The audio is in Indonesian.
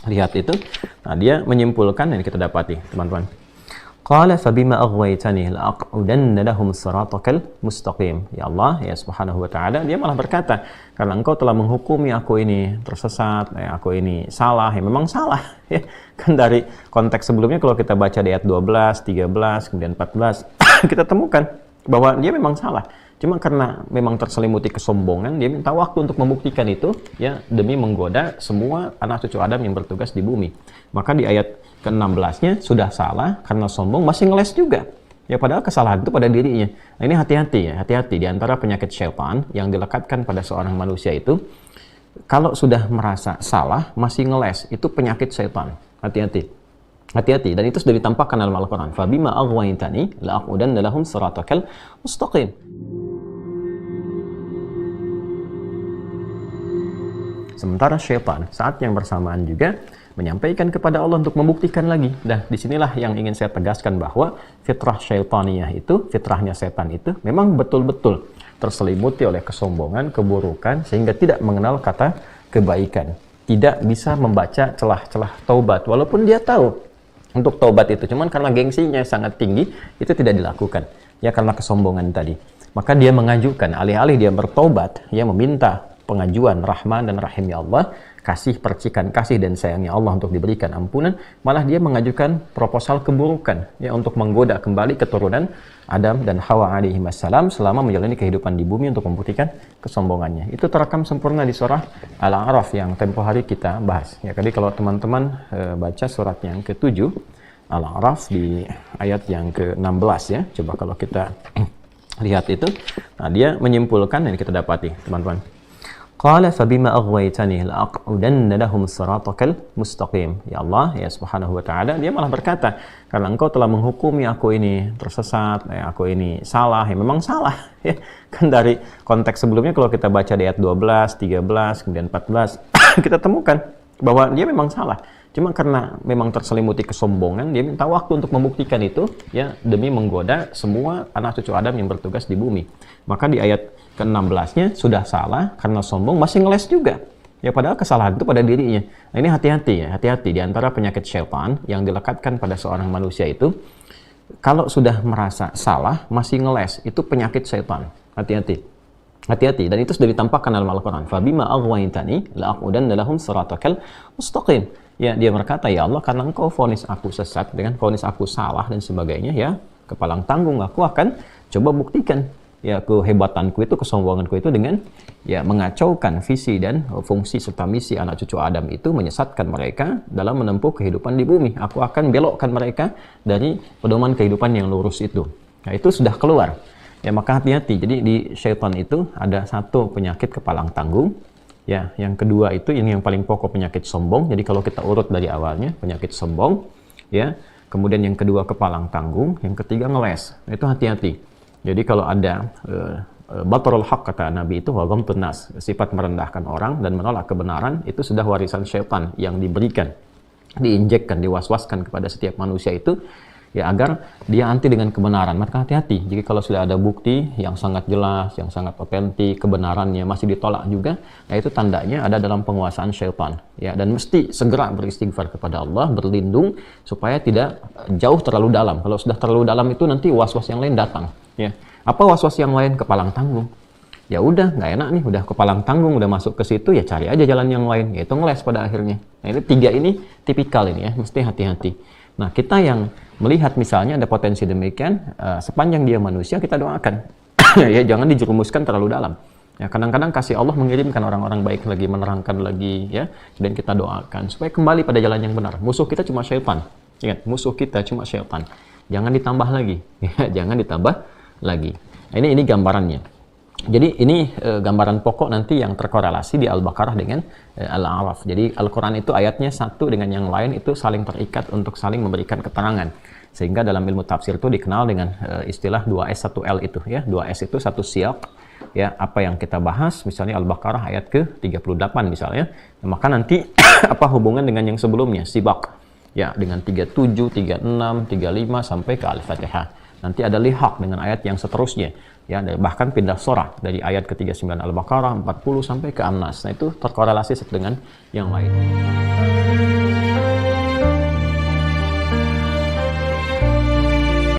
lihat itu, nah dia menyimpulkan yang kita dapati, teman-teman. Qala fabima aghwaytani la'aqudanna lahum siratakal mustaqim. Ya Allah, ya Subhanahu wa taala, dia malah berkata, karena engkau telah menghukumi aku ini tersesat, aku ini salah, ya memang salah. Ya. Kan dari konteks sebelumnya kalau kita baca di ayat 12, 13, kemudian 14, kita temukan bahwa dia memang salah. Cuma karena memang terselimuti kesombongan, dia minta waktu untuk membuktikan itu, ya demi menggoda semua anak cucu Adam yang bertugas di bumi. Maka di ayat ke-16-nya sudah salah karena sombong, masih ngeles juga. Ya padahal kesalahan itu pada dirinya. Nah ini hati-hati ya, hati-hati di antara penyakit syaitan yang dilekatkan pada seorang manusia itu. Kalau sudah merasa salah, masih ngeles, itu penyakit syaitan. Hati-hati. Hati-hati, dan itu sudah ditampakkan dalam Al-Quran. Fabima aghwaytani la'aqudanna lahum siratakal mustaqim. Sementara syaitan saat yang bersamaan juga menyampaikan kepada Allah untuk membuktikan lagi. Dan disinilah yang ingin saya tegaskan bahwa fitrah syaitaniyah itu, fitrahnya setan itu memang betul-betul terselimuti oleh kesombongan, keburukan, sehingga tidak mengenal kata kebaikan. Tidak bisa membaca celah-celah taubat, walaupun dia tahu untuk taubat itu. Cuman karena gengsinya sangat tinggi, itu tidak dilakukan. Ya karena kesombongan tadi. Maka dia mengajukan, alih-alih dia bertaubat, ya meminta pengajuan Rahman dan Rahim ya Allah, kasih percikan kasih dan sayangnya Allah untuk diberikan ampunan, malah dia mengajukan proposal keburukan ya untuk menggoda kembali keturunan Adam dan Hawa alaihi wassalam selama menjalani kehidupan di bumi untuk membuktikan kesombongannya. Itu terekam sempurna di surah Al-A'raf yang tempo hari kita bahas. Ya, jadi kalau teman-teman baca surat yang ke-7 Al-A'raf di ayat yang ke-16 ya. Coba kalau kita lihat itu, nah dia menyimpulkan yang kita dapati, teman-teman. Qala fabima aghwaytani la'aqudanna lahum siratakal mustaqim. Ya Allah, ya Subhanahu wa taala, dia malah berkata, karena engkau telah menghukumi aku ini tersesat, aku ini salah, ya memang salah. Ya. Kan dari konteks sebelumnya kalau kita baca di ayat 12, 13, kemudian 14, kita temukan bahwa dia memang salah. Cuma karena memang terselimuti kesombongan, dia minta waktu untuk membuktikan itu, ya demi menggoda semua anak cucu Adam yang bertugas di bumi. Maka di ayat ke-16-nya sudah salah karena sombong, masih ngeles juga. Ya padahal kesalahan itu pada dirinya. Nah ini hati-hati ya, hati-hati di antara penyakit syaitan yang dilekatkan pada seorang manusia itu. Kalau sudah merasa salah, masih ngeles, itu penyakit syaitan. Hati-hati. Hati-hati, dan itu sudah ditampakkan dalam Al-Quran. Fabima aghwaytani la'aqudanna lahum siratakal mustaqim. Ya, dia berkata, ya Allah, karena engkau vonis aku sesat, dengan vonis aku salah dan sebagainya, ya, kepalang tanggung, aku akan coba buktikan ya kehebatanku itu, kesombonganku itu dengan ya mengacaukan visi dan fungsi serta misi anak cucu Adam itu, menyesatkan mereka dalam menempuh kehidupan di bumi. Aku akan belokkan mereka dari pedoman kehidupan yang lurus itu. Nah, itu sudah keluar. Ya, maka hati-hati. Jadi di syaitan itu ada satu penyakit kepalang tanggung. Ya, yang kedua itu ini yang paling pokok, penyakit sombong. Jadi kalau kita urut dari awalnya, penyakit sombong, ya. Kemudian yang kedua kepalang tanggung, yang ketiga ngeles. Nah, itu hati-hati. Jadi kalau ada batarul haq kata Nabi itu waghamtun nas, sifat merendahkan orang dan menolak kebenaran, itu sudah warisan syaitan yang diberikan, diinjekkan, diwaswaskan kepada setiap manusia itu. Ya agar dia anti dengan kebenaran. Maka hati-hati jika kalau sudah ada bukti yang sangat jelas, yang sangat otentik, kebenarannya masih ditolak juga, nah itu tandanya ada dalam penguasaan syaitan. Ya, dan mesti segera beristighfar kepada Allah, berlindung supaya tidak jauh terlalu dalam. Kalau sudah terlalu dalam itu nanti was-was yang lain datang. Ya, apa was-was yang lain? Kepalang tanggung. Ya udah, nggak enak nih, udah kepalang tanggung, udah masuk ke situ, ya cari aja jalan yang lain. Yaitu ngeles pada akhirnya. Nah ini tiga ini tipikal ini ya, mesti hati-hati. Nah kita yang melihat misalnya ada potensi demikian, sepanjang dia manusia kita doakan. Ya jangan dijerumuskan terlalu dalam. Ya kadang-kadang kasih Allah mengirimkan orang-orang baik lagi, menerangkan lagi ya, dan kita doakan supaya kembali pada jalan yang benar. Musuh kita cuma syaitan. Ingat, musuh kita cuma syaitan. Jangan ditambah lagi. Ya, jangan ditambah lagi. Nah, ini gambarannya. Jadi ini gambaran pokok nanti yang terkorelasi di Al-Baqarah dengan Al-A'raf. Jadi Al-Quran itu ayatnya satu dengan yang lain itu saling terikat untuk saling memberikan keterangan. Sehingga dalam ilmu tafsir itu dikenal dengan istilah 2S 1L itu ya. 2S itu satu siyak. Ya, apa yang kita bahas misalnya Al-Baqarah ayat ke-38 misalnya. Nah, maka nanti apa hubungan dengan yang sebelumnya? Sibak. Ya, dengan 37, 36, 35 sampai ke Al-Fatihah. Nanti ada lihaq dengan ayat yang seterusnya. Ya, bahkan pindah surah dari ayat ke-39 Al-Baqarah 40 sampai ke An-Nas. Nah, itu terkorelasi dengan yang lain.